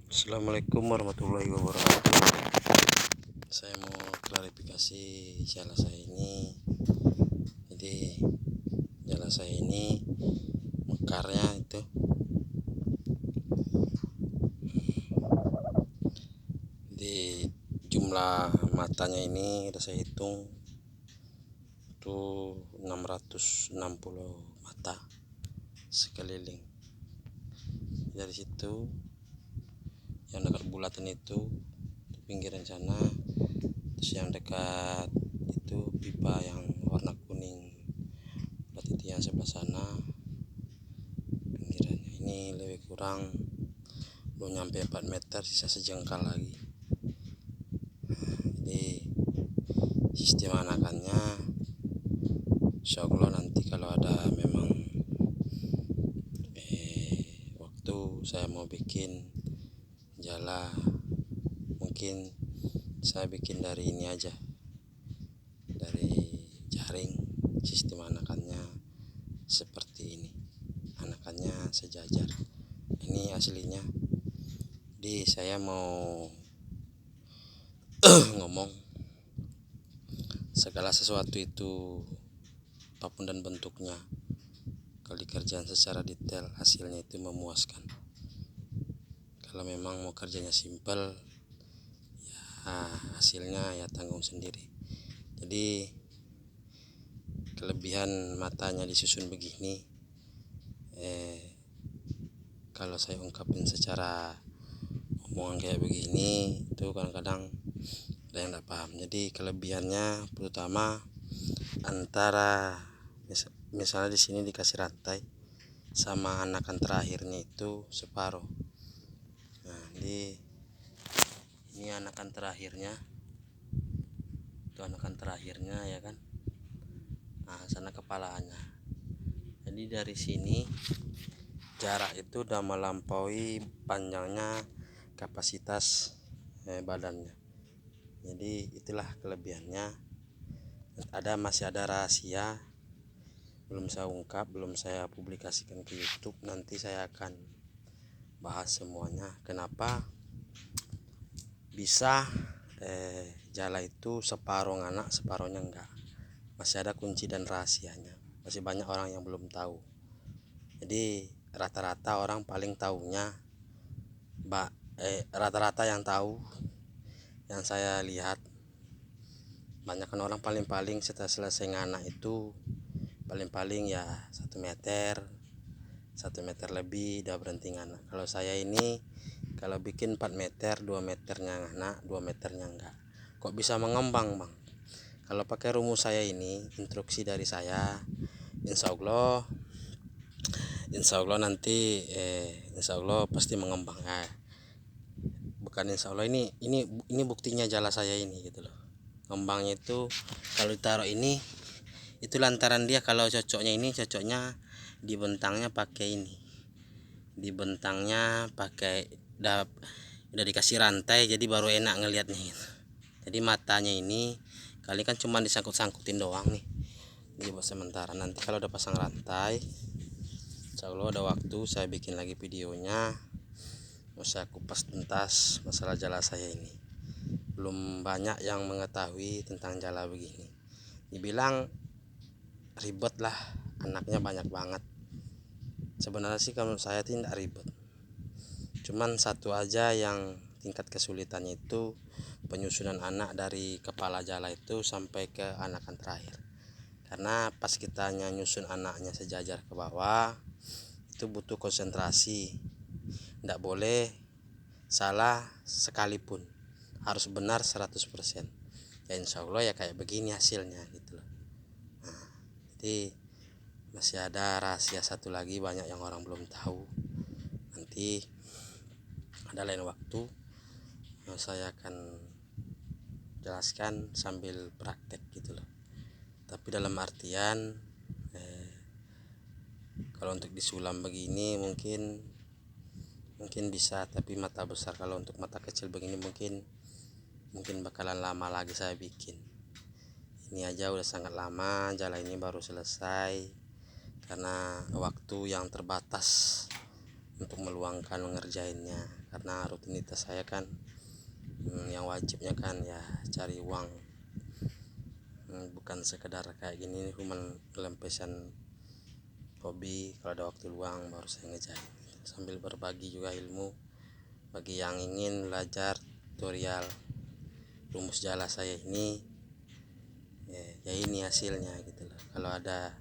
Assalamualaikum warahmatullahi wabarakatuh. Saya mau klarifikasi jala saya ini. Jadi jala saya ini mekarnya itu di jumlah matanya ini udah saya hitung itu 660 mata sekeliling. Dari situ yang dekat bulatan itu pinggiran sana, terus yang dekat itu pipa yang warna kuning berarti itu yang sebelah sana pinggirannya. Ini lebih kurang belum nyampe 4 meter, sisa sejengkal lagi. Jadi sistem anakannya insyaallah nanti kalau ada memang waktu saya mau bikin jala, mungkin saya bikin dari ini aja, dari jaring. Sistem anakannya seperti ini, anakannya sejajar. Ini aslinya. Jadi saya mau ngomong segala sesuatu itu apapun dan bentuknya, kalau dikerjakan secara detail hasilnya itu memuaskan. Kalau memang mau kerjanya simpel ya hasilnya ya tanggung sendiri. Jadi kelebihan matanya disusun begini, kalau saya ungkapin secara omongan kayak begini itu kadang-kadang ada yang tidak paham. Jadi kelebihannya terutama antara misalnya di sini dikasih rantai sama anakan terakhirnya itu separuh. Nah, ini anakan terakhirnya, itu anakan terakhirnya ya kan. Nah, sana kepalanya. Jadi dari sini jarak itu udah melampaui panjangnya kapasitas badannya. Jadi itulah kelebihannya. Masih ada rahasia, belum saya ungkap, belum saya publikasikan ke YouTube. Nanti saya akan bahas semuanya. Kenapa bisa jala itu separuh anak separuhnya enggak. Masih ada kunci dan rahasianya. Masih banyak orang yang belum tahu. Jadi rata-rata orang paling tahunya rata-rata yang tahu, yang saya lihat banyak kan orang paling-paling setelah selesai nganak itu paling-paling ya 1 meter lebih udah berhenti nganak. Kalau saya ini kalau bikin 4 meter, 2 meternya nganak, 2 meternya enggak. Kok bisa mengembang, Bang? Kalau pakai rumus saya ini, instruksi dari saya, insya Allah nanti insya Allah pasti mengembang. Bukan insya Allah, ini buktinya jala saya ini gitu loh. Ngembangnya itu kalau ditaruh ini itu lantaran dia kalau cocoknya di bentangnya pakai ini, di bentangnya pakai udah dikasih rantai, jadi baru enak ngelihatnya gitu. Jadi matanya ini kali kan cuma disangkut-sangkutin doang nih, jadi buat sementara. Nanti kalau udah pasang rantai insya Allah ada waktu saya bikin lagi videonya, mau saya kupas tuntas masalah jala saya ini. Belum banyak yang mengetahui tentang jala begini. Dibilang ribet lah, anaknya banyak banget. Sebenarnya sih kalau saya tidak ribet, cuman satu aja yang tingkat kesulitannya itu penyusunan anak dari kepala jala itu sampai ke anakan terakhir. Karena pas kita nyusun anaknya sejajar ke bawah itu butuh konsentrasi, tidak boleh salah sekalipun, harus benar 100%. Ya insya Allah ya kayak begini hasilnya gitu loh. Nah, jadi masih ada rahasia satu lagi banyak yang orang belum tahu. Nanti ada lain waktu saya akan jelaskan sambil praktek gitu loh. Tapi dalam artian kalau untuk disulam begini mungkin bisa, tapi mata besar. Kalau untuk mata kecil begini mungkin bakalan lama lagi saya bikin. Ini aja udah sangat lama, jala ini baru selesai karena waktu yang terbatas untuk meluangkan mengerjainnya, karena rutinitas saya kan yang wajibnya kan ya cari uang, bukan sekedar kayak gini cuma lempesan hobi. Kalau ada waktu luang baru saya ngerjain, sambil berbagi juga ilmu bagi yang ingin belajar tutorial rumus jala saya ini. Ya ini hasilnya gitu loh. Kalau ada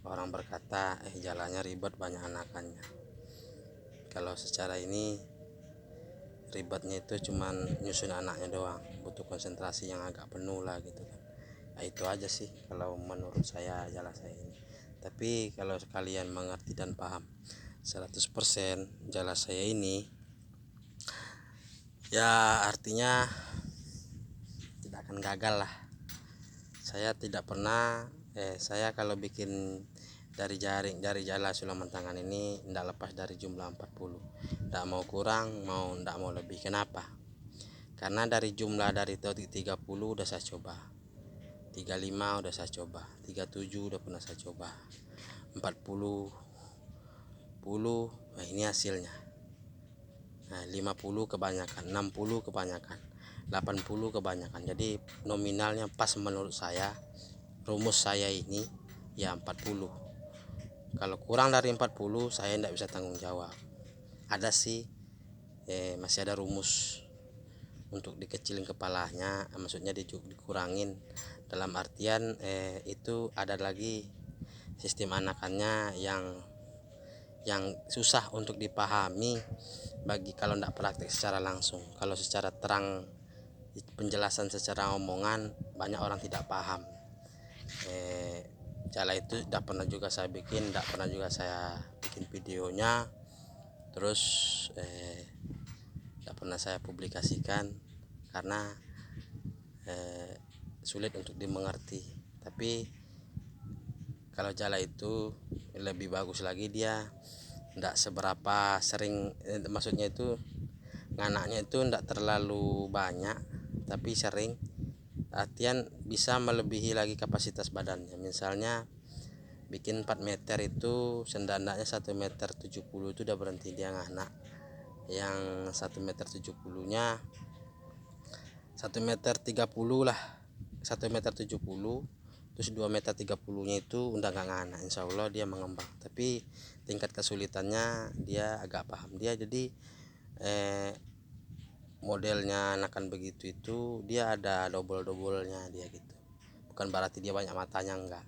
orang berkata jalannya ribet banyak anakannya, kalau secara ini ribetnya itu cuman nyusun anaknya doang, butuh konsentrasi yang agak penuh lah gitu kan. Nah, itu aja sih kalau menurut saya jala saya ini. Tapi kalau kalian mengerti dan paham 100% jala saya ini, ya artinya tidak akan gagal lah. Saya tidak pernah saya kalau bikin dari jala sulaman tangan ini tidak lepas dari jumlah 40, tidak mau kurang mau tidak mau lebih. Kenapa? Karena dari jumlah dari 30 udah saya coba, 35 udah saya coba, 37 udah pernah saya coba, 40 nah ini hasilnya. Nah, 50 kebanyakan, 60 kebanyakan, 80 kebanyakan. Jadi nominalnya pas menurut saya, rumus saya ini ya 40. Kalau kurang dari 40 saya tidak bisa tanggung jawab. Ada sih masih ada rumus untuk dikecilin kepalanya, maksudnya dikurangin, dalam artian itu ada lagi sistem anakannya yang susah untuk dipahami bagi kalau tidak praktik secara langsung. Kalau secara terang penjelasan secara omongan banyak orang tidak paham. Jala itu tidak pernah juga saya bikin, tidak pernah juga saya bikin videonya, terus tidak pernah saya publikasikan karena sulit untuk dimengerti. Tapi kalau jala itu lebih bagus lagi, dia tidak seberapa sering, maksudnya itu nganaknya itu tidak terlalu banyak tapi sering, artian bisa melebihi lagi kapasitas badannya. Misalnya bikin 4 meter itu sendandaknya 1 meter 70 itu udah berhenti dia nganak. Yang 1 meter 70 nya 1 meter 30 lah, 1 meter 70 terus 2 meter 30 nya itu udah nggak nganak, insya Allah dia mengembang. Tapi tingkat kesulitannya dia agak paham dia. Jadi modelnya anakan begitu itu dia ada double-doublenya dia gitu, bukan berarti dia banyak matanya, enggak.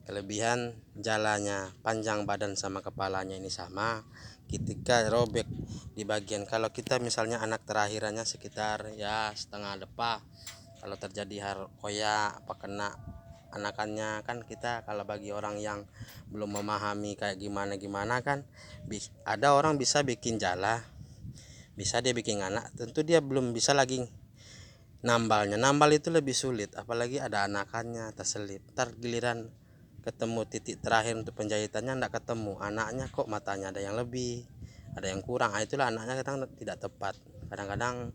Kelebihan jalanya panjang badan sama kepalanya ini sama. Ketika robek di bagian, kalau kita misalnya anak terakhirannya sekitar ya setengah depa, kalau terjadi koyak apa kena anakannya kan, kita kalau bagi orang yang belum memahami kayak gimana kan, ada orang bisa bikin jala, bisa dia bikin anak, tentu dia belum bisa lagi nambal itu lebih sulit, apalagi ada anakannya terselip. Ntar giliran ketemu titik terakhir untuk penjahitannya ndak ketemu anaknya, kok matanya ada yang lebih ada yang kurang. Itulah anaknya kadang tidak tepat. Kadang-kadang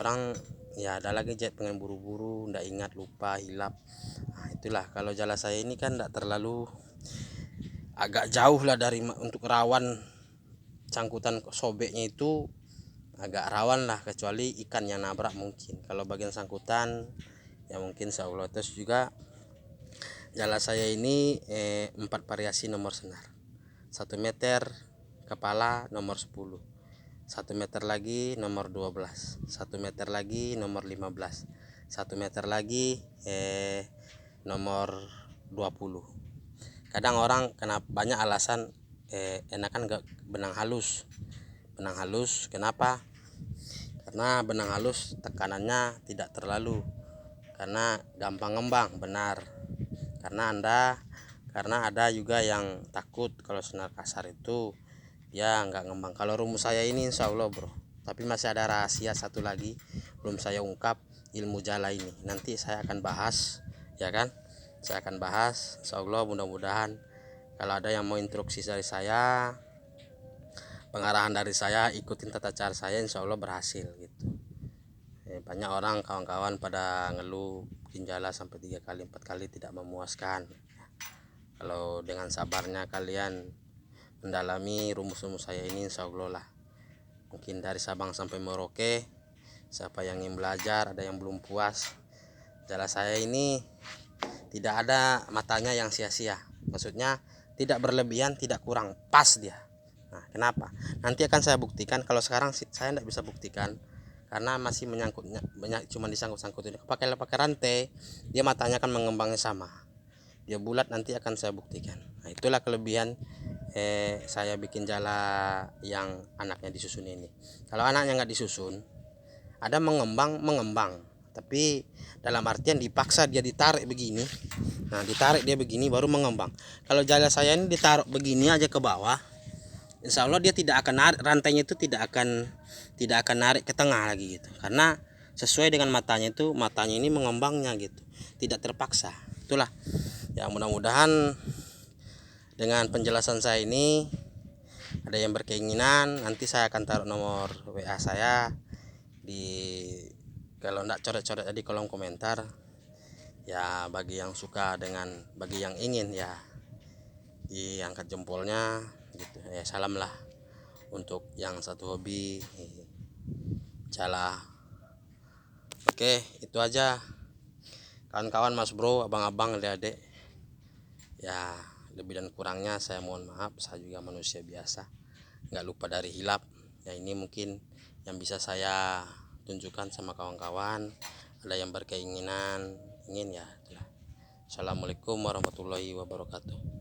orang ya ada lagi jahit pengen buru-buru, ndak ingat, lupa, hilap. Itulah kalau jala saya ini kan ndak terlalu agak jauh lah dari untuk rawan cangkutan sobeknya itu, agak rawan lah, kecuali ikan yang nabrak mungkin. Kalau bagian sangkutan ya mungkin insya Allah. Terus juga jala saya ini 4 variasi nomor senar. 1 meter kepala nomor 10, 1 meter lagi nomor 12, 1 meter lagi nomor 15, 1 meter lagi nomor 20. Kadang orang kenapa banyak alasan enakan gak benang halus. Kenapa? Karena benang halus tekanannya tidak terlalu, karena gampang ngembang, benar. Karena ada juga yang takut kalau senar kasar itu ya nggak ngembang. Kalau rumus saya ini insya Allah bro, tapi masih ada rahasia satu lagi belum saya ungkap, ilmu jala ini nanti saya akan bahas, ya kan. Saya akan bahas insya Allah. Mudah-mudahan kalau ada yang mau instruksi dari saya, pengarahan dari saya, ikutin tata cara saya, insya Allah berhasil gitu. Banyak orang kawan-kawan pada ngeluh bikin jala sampai 3 kali 4 kali tidak memuaskan. Kalau dengan sabarnya kalian mendalami rumus-rumus saya ini, insya Allah lah. Mungkin dari Sabang sampai Merauke, siapa yang ingin belajar, ada yang belum puas, jala saya ini tidak ada matanya yang sia-sia. Maksudnya tidak berlebihan, tidak kurang, pas dia. Nah, kenapa? Nanti akan saya buktikan. Kalau sekarang saya tidak bisa buktikan karena masih menyangkutnya, cuma disangkut-sangkut ini. Pakai rantai, dia matanya akan mengembangnya sama. Dia bulat, nanti akan saya buktikan. Nah, itulah kelebihan saya bikin jala yang anaknya disusun ini. Kalau anaknya nggak disusun, ada mengembang, tapi dalam artian dipaksa dia ditarik begini. Nah, ditarik dia begini baru mengembang. Kalau jala saya ini ditaruh begini aja ke bawah, insya Allah dia tidak akan narik, rantainya itu tidak akan narik ke tengah lagi gitu, karena sesuai dengan matanya ini mengembangnya gitu, tidak terpaksa. Itulah ya, mudah-mudahan dengan penjelasan saya ini ada yang berkeinginan, nanti saya akan taruh nomor WA saya di, kalau enggak coret-coret di kolom komentar ya. Bagi yang suka bagi yang ingin ya diangkat jempolnya gitu ya. Salam lah untuk yang satu hobi jala. Oke, itu aja kawan-kawan, mas bro, abang-abang, adik-adik ya. Lebih dan kurangnya saya mohon maaf, saya juga manusia biasa, nggak lupa dari hilap ya. Ini mungkin yang bisa saya tunjukkan sama kawan-kawan. Ada yang berkeinginan ingin ya itulah. Assalamualaikum warahmatullahi wabarakatuh.